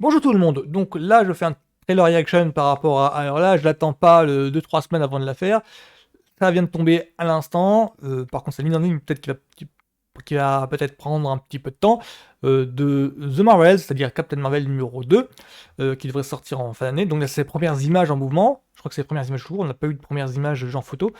Bonjour tout le monde, donc là je fais un trailer reaction par rapport à alors là je l'attends pas 2-3 semaines avant de la faire. Ça vient de tomber à l'instant, par contre c'est mis en ligne, peut-être qu'il va peut-être prendre un petit peu de temps, de The Marvels, c'est-à-dire Captain Marvel numéro 2, qui devrait sortir en fin d'année. Donc là c'est les premières images en mouvement, je crois que c'est les premières images toujours, on n'a pas eu de premières images genre photo.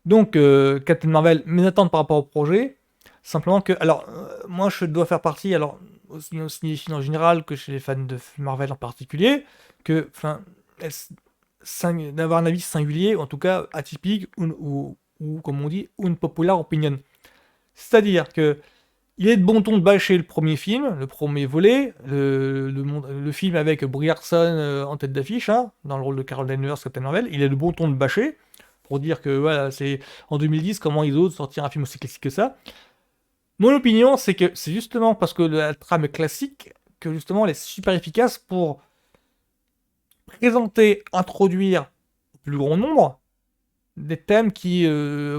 Donc Captain Marvel, mes attentes par rapport au projet, simplement que alors, moi je dois faire partie, alors aussi aux cinéphiles en général que chez les fans de Marvel en particulier, que enfin, d'avoir un avis singulier, ou en tout cas atypique, ou comme on dit, une popular opinion. C'est-à-dire que il est de bon ton de bâcher le premier film, le premier volet, le film avec Brie Larson en tête d'affiche, hein, dans le rôle de Carol Danvers, Captain Marvel. Il est de bon ton de bâcher, pour dire que voilà, c'est en 2010, comment ils osent sortir un film aussi classique que ça. Mon opinion, c'est que c'est justement parce que la trame est classique que justement elle est super efficace pour présenter, introduire au plus grand nombre des thèmes qui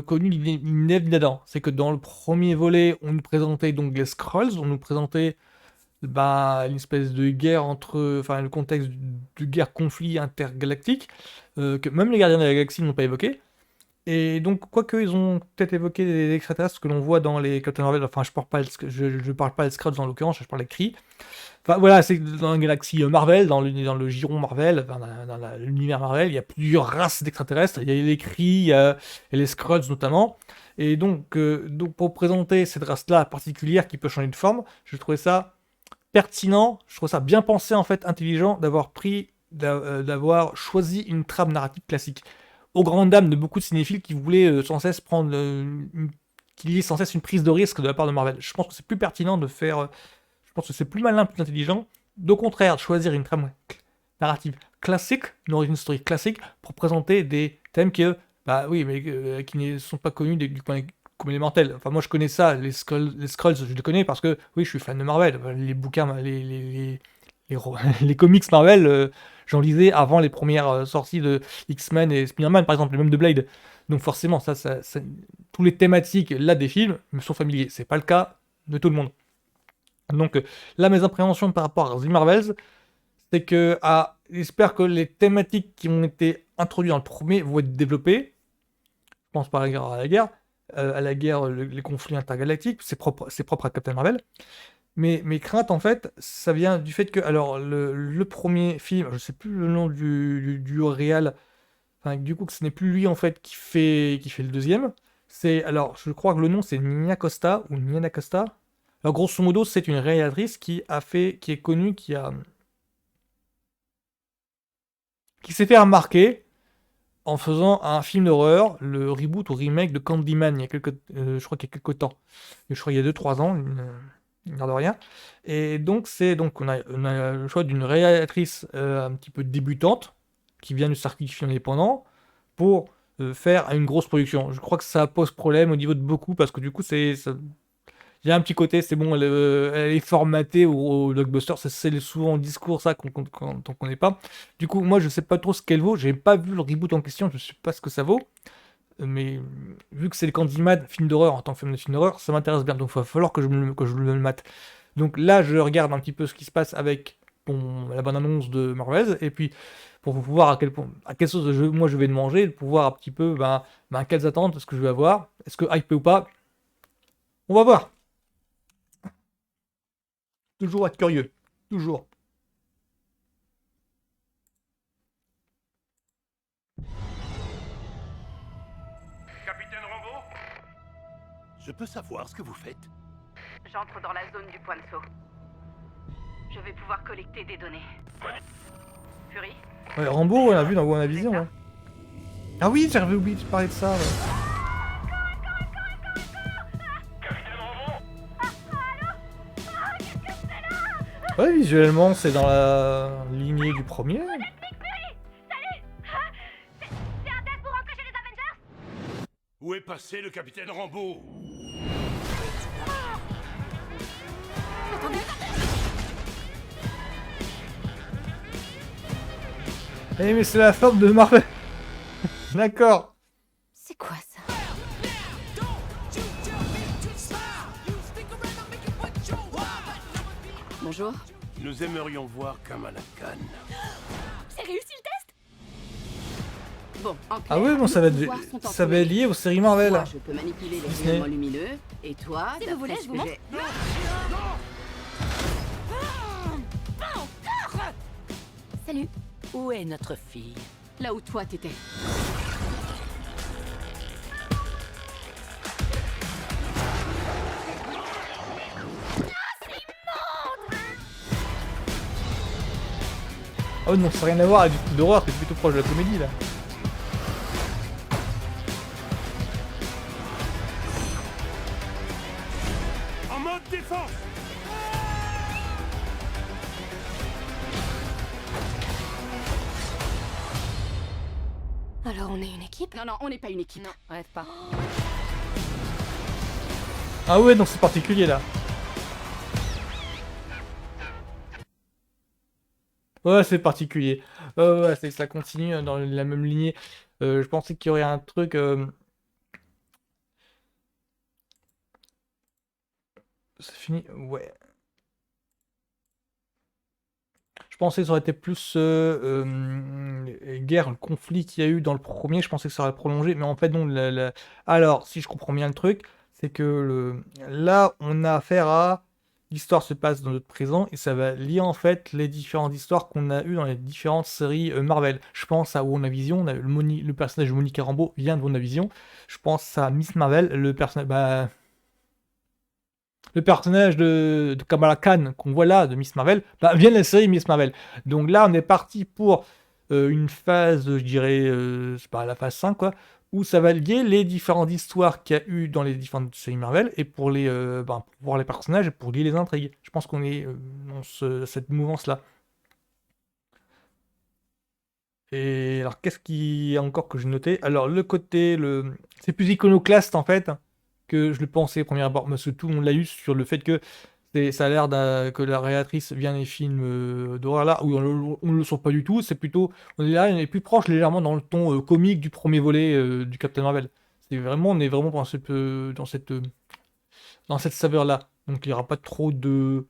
connus d'inévitable. C'est que dans le premier volet, on nous présentait donc les Skrulls, on nous présentait une espèce de guerre entre, enfin le contexte de guerre conflit intergalactique que même les Gardiens de la Galaxie n'ont pas évoqué. Et donc, quoique ils ont peut-être évoqué des extraterrestres que l'on voit dans les Captain Marvel, enfin je parle pas des Skrulls en l'occurrence, je parle des Kree. Enfin voilà, c'est dans la galaxie Marvel, dans le giron Marvel, dans l'univers Marvel, il y a plusieurs races d'extraterrestres. Il y a les Kree, il y a les Skrulls notamment. Et donc pour présenter cette race-là particulière qui peut changer de forme, je trouvais ça pertinent, je trouve ça bien pensé en fait, intelligent d'avoir choisi une trame narrative classique. Aux grandes dames de beaucoup de cinéphiles qui voulaient sans cesse qu'il y ait sans cesse une prise de risque de la part de Marvel. Je pense que c'est plus pertinent de faire je pense que c'est plus malin, plus intelligent, au contraire, de choisir une trame narrative classique, une origin story classique, pour présenter des thèmes bah oui, mais qui ne sont pas connus du commun des mortels. Enfin, moi je connais ça, les Skrulls, je les connais parce que, oui, je suis fan de Marvel. Les bouquins, les comics Marvel, j'en lisais avant les premières sorties de X-Men et Spider-Man, par exemple, et même de Blade. Donc forcément, tous les thématiques là des films me sont familiers. C'est pas le cas de tout le monde. Donc là, mes appréhensions par rapport à The Marvels, c'est que j'espère que les thématiques qui ont été introduites dans le premier vont être développées. Je pense par exemple à la guerre, les conflits intergalactiques, c'est propre à Captain Marvel. Mais mes craintes, en fait, ça vient du fait que, alors, le premier film, je sais plus le nom du duo réal, enfin, du coup, que ce n'est plus lui, en fait, qui fait le deuxième. Alors, je crois que le nom, c'est Nia Costa, ou Niana Costa. Alors, grosso modo, c'est une réalisatrice qui est connue, qui s'est fait remarquer en faisant un film d'horreur, le reboot ou remake de Candyman, je crois qu'il y a quelques temps. Je crois qu'il y a 2-3 ans, l'air de rien. Et donc, on a le choix d'une réalisatrice un petit peu débutante, qui vient du circuit film indépendant, pour faire une grosse production. Je crois que ça pose problème au niveau de beaucoup, parce que du coup, il y a un petit côté, c'est bon, elle est formatée au blockbuster, c'est souvent le discours ça qu'on connaît pas. Du coup, moi je sais pas trop ce qu'elle vaut, j'ai pas vu le reboot en question, je sais pas ce que ça vaut. Mais vu que c'est le Candyman, film d'horreur, en tant que film de film d'horreur, ça m'intéresse bien, donc il va falloir que je le mate. Donc là, je regarde un petit peu ce qui se passe avec la bande-annonce de Marvel, et puis pour voir à quelle sauce moi je vais de manger, pour voir un petit peu quelles attentes, ce que je vais avoir, est-ce que hype ou pas, on va voir. Toujours être curieux. Toujours. Capitaine Rambo? Je peux savoir ce que vous faites? J'entre dans la zone du point de saut. Je vais pouvoir collecter des données. Fury? Ouais, Rambo, on l'a vu dans WandaVision. Ouais. Ah oui, j'avais oublié de parler de ça. Ouais. Capitaine Rambo? Ouais, visuellement, c'est dans la lignée du premier. Où est passé le capitaine Rambo? Eh, mais c'est la forme de Marvel. D'accord. C'est quoi ça? Bonjour. Nous aimerions voir Kamala Khan. J'ai réussi le test. Bon, en clair, Ah oui, bon, ça va nos être, pouvoirs sont ça va être employés. lié aux séries Marvel. Moi, je peux manipuler les Disney. rayonnements lumineux, et toi, Si vous d'après voulez, ce je vous que montre. j'ai- Salut. Où est notre fille? Là où toi t'étais. Oh non, ça n'a rien à voir avec du film d'horreur, c'est plutôt proche de la comédie là. En mode défense. Alors on est une équipe? Non, non, on n'est pas une équipe. Non, rêve pas. Ah ouais, donc c'est particulier là. Ouais, c'est particulier. Ouais, c'est que ça continue dans la même lignée. Je pensais qu'il y aurait un truc. C'est fini? Ouais. Je pensais que ça aurait été plus guerre, le conflit qu'il y a eu dans le premier. Je pensais que ça aurait prolongé, mais en fait, non. Alors, si je comprends bien le truc, c'est que là, on a affaire à. L'histoire se passe dans notre présent et ça va lier en fait les différentes histoires qu'on a eues dans les différentes séries Marvel. Je pense à WandaVision, le personnage de Monica Rambeau vient de WandaVision. Je pense à Miss Marvel, le personnage de Kamala Khan qu'on voit là, de Miss Marvel, vient de la série Miss Marvel. Donc là, on est parti pour une phase, je dirais, c'est pas la phase 5, quoi, où ça va lier les différentes histoires qu'il y a eu dans les différentes séries Marvel, et pour pour voir les personnages et pour lier les intrigues. Je pense qu'on est dans cette mouvance-là. Et alors, qu'est-ce qu'il y a encore que j'ai noté? Alors, c'est plus iconoclaste, en fait, que je le pensais au premier abord, parce que tout le monde l'a eu sur le fait que ça a l'air que la réalisatrice vient des films d'horreur là, où on ne le sent pas du tout, c'est plutôt, on est plus proche légèrement dans le ton comique du premier volet du Captain Marvel. On est vraiment dans cette saveur-là. Donc il n'y aura pas trop de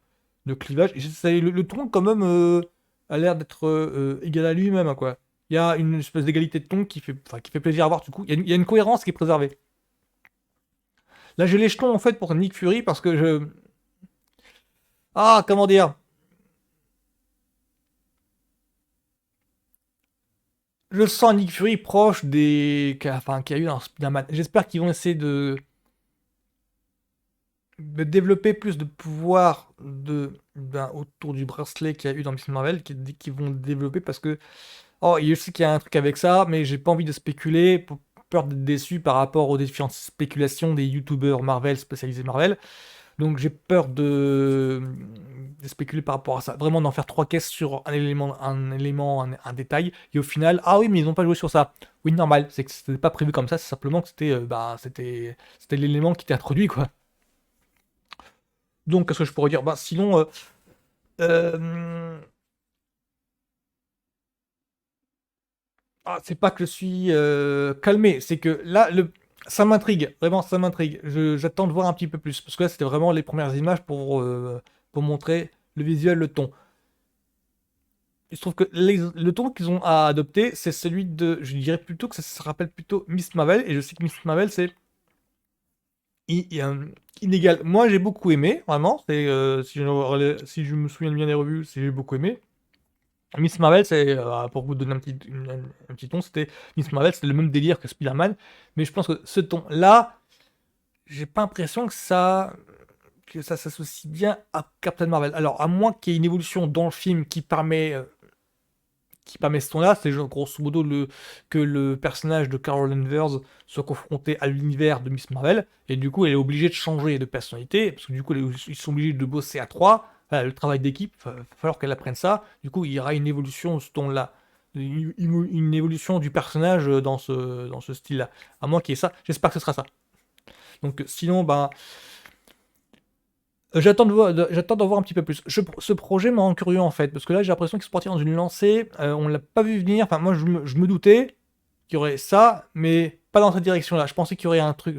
clivage. Et le ton quand même a l'air d'être égal à lui-même, hein, quoi. Il y a une espèce d'égalité de ton qui fait plaisir à voir du coup. Il y a une cohérence qui est préservée. Là j'ai les jetons en fait pour Nick Fury parce que Ah, comment dire? Je sens Nick Fury proche qu'il y a eu dans Spider-Man. J'espère qu'ils vont essayer de développer plus de pouvoir autour du bracelet qu'il y a eu dans Miss Marvel, qu'ils vont développer parce que je sais qu'il y a un truc avec ça, mais j'ai pas envie de spéculer, pour peur d'être déçu par rapport aux différentes spéculations des youtubeurs Marvel spécialisés Marvel. Donc j'ai peur de spéculer par rapport à ça. Vraiment d'en faire trois caisses sur un détail. Et au final, ah oui, mais ils n'ont pas joué sur ça. Oui, normal. C'est que c'était pas prévu comme ça. C'est simplement que c'était l'élément qui était introduit, quoi. Donc, qu'est-ce que je pourrais dire? Sinon, c'est pas que je suis calmé. C'est que là, ça m'intrigue. Vraiment, ça m'intrigue. J'attends de voir un petit peu plus. Parce que là, c'était vraiment les premières images pour montrer le visuel, le ton. Il se trouve que le ton qu'ils ont à adopter, c'est celui de. Je dirais plutôt que ça se rappelle plutôt Miss Marvel. Et je sais que Miss Marvel, c'est inégal. Moi, j'ai beaucoup aimé, vraiment. Si je me souviens bien des revues, j'ai beaucoup aimé. Miss Marvel, pour vous donner un petit ton, Miss Marvel, c'était le même délire que Spider-Man. Mais je pense que ce ton-là, j'ai pas l'impression que ça s'associe bien à Captain Marvel. Alors, à moins qu'il y ait une évolution dans le film qui permet ce ton-là, c'est grosso modo que le personnage de Carol Danvers soit confronté à l'univers de Miss Marvel, et du coup elle est obligée de changer de personnalité, parce que du coup ils sont obligés de bosser à trois. Voilà, le travail d'équipe, il va falloir qu'elle apprenne ça. Du coup il y aura une évolution de ce ton-là, une évolution du personnage dans ce style-là. À moins qu'il y ait ça, j'espère que ce sera ça. Donc sinon, j'attends d'en voir un petit peu plus. Ce projet m'a rendu curieux en fait, parce que là j'ai l'impression qu'ils sont partis dans une lancée, on l'a pas vu venir, enfin moi je me doutais qu'il y aurait ça, mais pas dans cette direction-là. Je pensais qu'il y aurait un truc,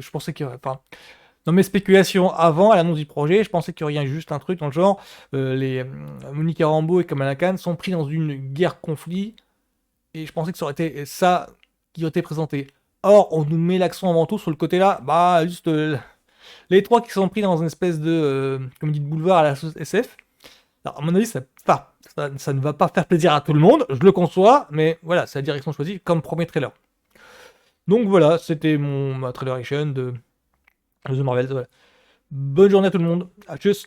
Dans mes spéculations avant, à l'annonce du projet, je pensais qu'il y aurait juste un truc dans le genre, Monica Rambeau et Kamala Khan sont pris dans une guerre-conflit, et je pensais que ça aurait été ça qui aurait été présenté. Or, on nous met l'accent avant tout sur le côté là, bah juste les trois qui sont pris dans une espèce de comédie de boulevard à la sauce SF. Alors, à mon avis, ça ne va pas faire plaisir à tout le monde, je le conçois, mais voilà, c'est la direction choisie comme premier trailer. Donc voilà, c'était ma traileration de The Marvels. Voilà. Bonne journée à tout le monde. À tchuss.